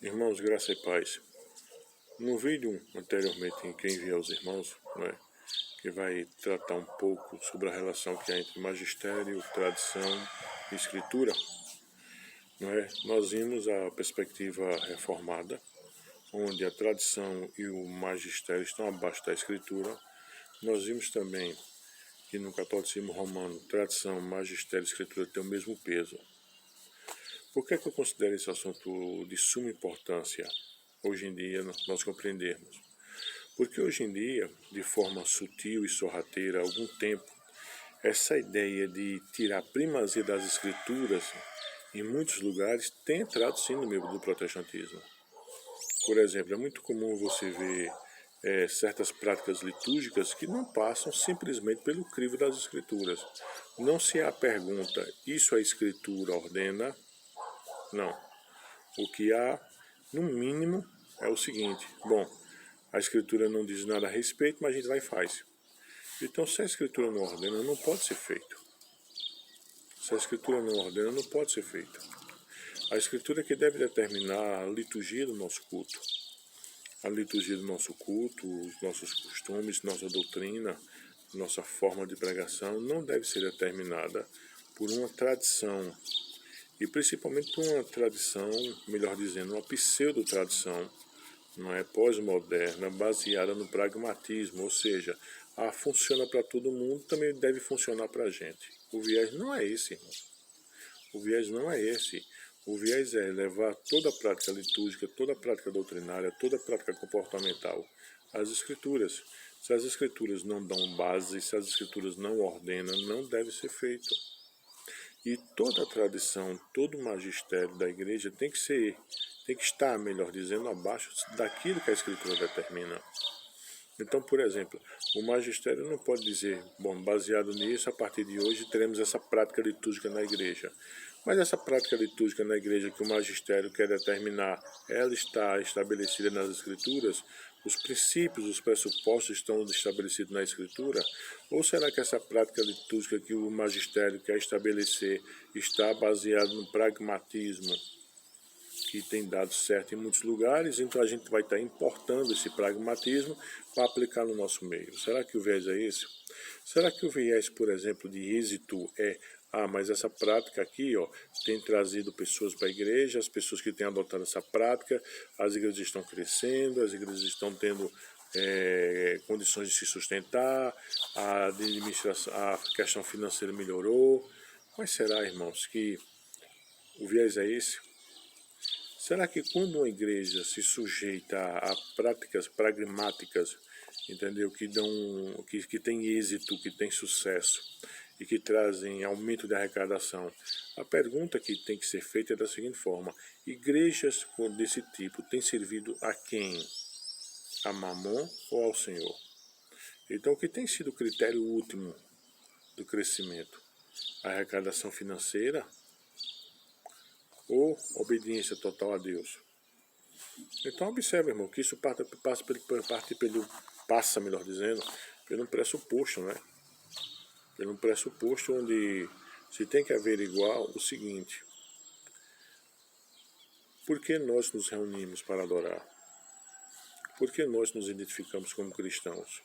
Irmãos, graça e paz. No vídeo anteriormente em que enviei aos irmãos, que vai tratar um pouco sobre a relação que há entre magistério, tradição e escritura, nós vimos a perspectiva reformada, onde a tradição e o magistério estão abaixo da escritura. Nós vimos também que no catolicismo romano, tradição, magistério e escritura têm o mesmo peso. Por que é que eu considero esse assunto de suma importância hoje em dia nós compreendermos? Porque hoje em dia, de forma sutil e sorrateira, há algum tempo, essa ideia de tirar a primazia das escrituras em muitos lugares tem entrado sim no meio do protestantismo. Por exemplo, é muito comum você ver certas práticas litúrgicas que não passam simplesmente pelo crivo das escrituras. Não se há a pergunta, isso a escritura ordena? Não. O que há, no mínimo, é o seguinte: bom, a escritura não diz nada a respeito, mas a gente vai e faz. Então, se a escritura não ordena, não pode ser feito. Se a escritura não ordena, não pode ser feito. A escritura que deve determinar a liturgia do nosso culto. A liturgia do nosso culto, os nossos costumes, nossa doutrina, nossa forma de pregação, não deve ser determinada por uma tradição. E principalmente por uma tradição, melhor dizendo, uma pseudo-tradição, pós-moderna, baseada no pragmatismo, ou seja, funciona para todo mundo, também deve funcionar para a gente. O viés não é esse, irmão. O viés não é esse. O viés é levar toda a prática litúrgica, toda a prática doutrinária, toda a prática comportamental às escrituras. Se as escrituras não dão base, se as escrituras não ordenam, não deve ser feito. E toda a tradição, todo o magistério da igreja tem que estar, melhor dizendo, abaixo daquilo que a escritura determina. Então, por exemplo, o magistério não pode dizer, bom, baseado nisso, a partir de hoje teremos essa prática litúrgica na igreja. Mas essa prática litúrgica na igreja que o magistério quer determinar, ela está estabelecida nas escrituras? Os princípios, os pressupostos estão estabelecidos na escritura? Ou será que essa prática litúrgica que o magistério quer estabelecer está baseada no pragmatismo, que tem dado certo em muitos lugares, então a gente vai estar importando esse pragmatismo para aplicar no nosso meio? Será que o viés é esse? Será que o viés, por exemplo, de êxito mas essa prática aqui tem trazido pessoas para a igreja, as pessoas que têm adotado essa prática, as igrejas estão crescendo, as igrejas estão tendo condições de se sustentar, a questão financeira melhorou. Mas será, irmãos, que o viés é esse? Será que quando uma igreja se sujeita a práticas pragmáticas, entendeu, que tem êxito, que tem sucesso e que trazem aumento de arrecadação, a pergunta que tem que ser feita é da seguinte forma: igrejas desse tipo têm servido a quem? A Mamon ou ao Senhor? Então, o que tem sido o critério último do crescimento? A arrecadação financeira ou obediência total a Deus? Então observe, irmão, que isso passa, melhor dizendo, pelo pressuposto, Pelo pressuposto onde se tem que averiguar o seguinte: por que nós nos reunimos para adorar? Por que nós nos identificamos como cristãos?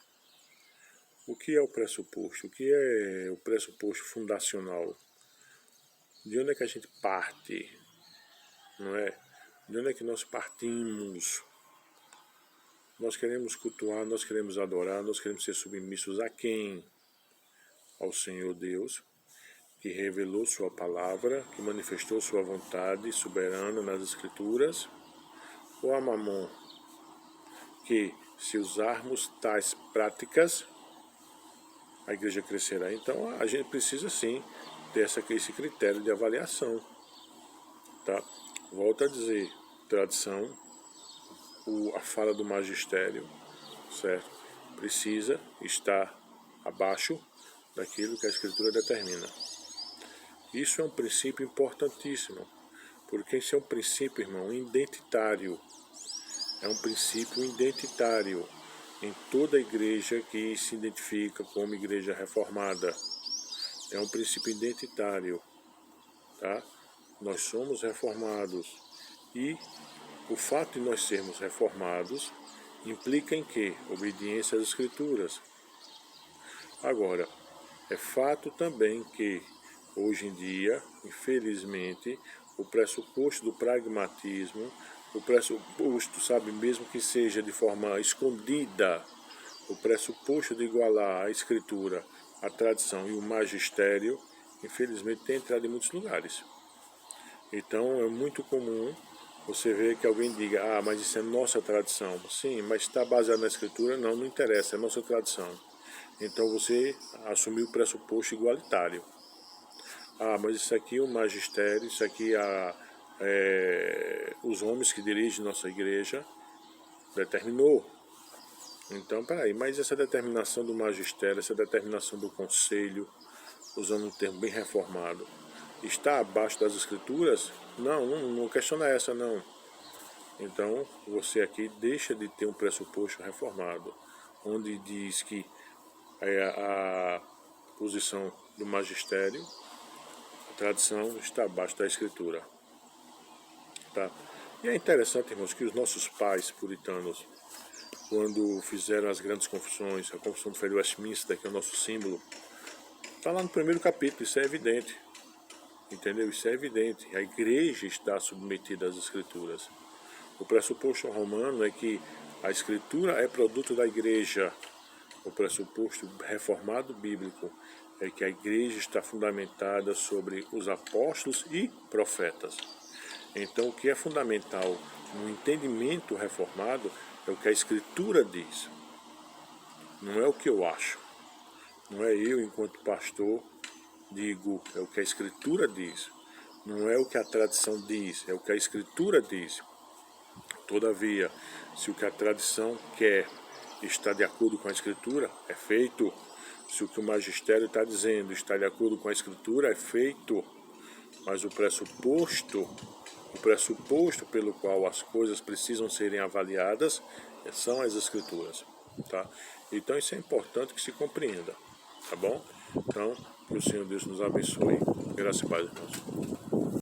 O que é o pressuposto? O que é o pressuposto fundacional? De onde é que a gente parte? De onde é que nós partimos? Nós queremos cultuar, nós queremos adorar, nós queremos ser submissos a quem? Ao Senhor Deus, que revelou sua palavra, que manifestou sua vontade soberana nas Escrituras, ou a Mamon, que se usarmos tais práticas, a igreja crescerá? Então a gente precisa sim ter esse critério de avaliação. Tá? Volto a dizer, tradição, a fala do magistério, certo? Precisa estar abaixo daquilo que a Escritura determina. Isso é um princípio importantíssimo, porque esse é um princípio, irmão, identitário. É um princípio identitário em toda igreja que se identifica como igreja reformada. É um princípio identitário, tá? Nós somos reformados e o fato de nós sermos reformados implica em quê? Obediência às Escrituras. Agora, é fato também que, hoje em dia, infelizmente, o pressuposto do pragmatismo, o pressuposto, sabe, mesmo que seja de forma escondida, o pressuposto de igualar a Escritura, a tradição e o magistério, infelizmente tem entrado em muitos lugares. Então é muito comum você ver que alguém diga, ah, mas isso é nossa tradição. Sim, mas está baseado na Escritura? Não, não interessa, é nossa tradição. Então você assumiu o pressuposto igualitário. Ah, mas isso aqui é o magistério, isso aqui os homens que dirigem nossa igreja determinou. Então, peraí, mas essa determinação do magistério, essa determinação do conselho, usando um termo bem reformado, está abaixo das Escrituras? Não questiona essa, não. Então, você aqui deixa de ter um pressuposto reformado, onde diz que a posição do magistério, a tradição, está abaixo da Escritura. Tá? E é interessante, irmãos, que os nossos pais puritanos, quando fizeram as grandes confissões, a confissão de fé de Westminster, que é o nosso símbolo, está lá no primeiro capítulo, isso é evidente. Entendeu? Isso é evidente. A igreja está submetida às Escrituras. O pressuposto romano é que a Escritura é produto da igreja. O pressuposto reformado bíblico é que a igreja está fundamentada sobre os apóstolos e profetas. Então, o que é fundamental no entendimento reformado é o que a Escritura diz. Não é o que eu acho. Não é eu, enquanto pastor, digo, é o que a Escritura diz. Não é o que a tradição diz, é o que a Escritura diz. Todavia, se o que a tradição quer está de acordo com a Escritura, é feito. Se o que o magistério está dizendo está de acordo com a Escritura, é feito. Mas o pressuposto pelo qual as coisas precisam serem avaliadas são as Escrituras. Tá? Então isso é importante que se compreenda. Tá bom? Então, que o Senhor Deus nos abençoe. Graças a Deus, irmãos.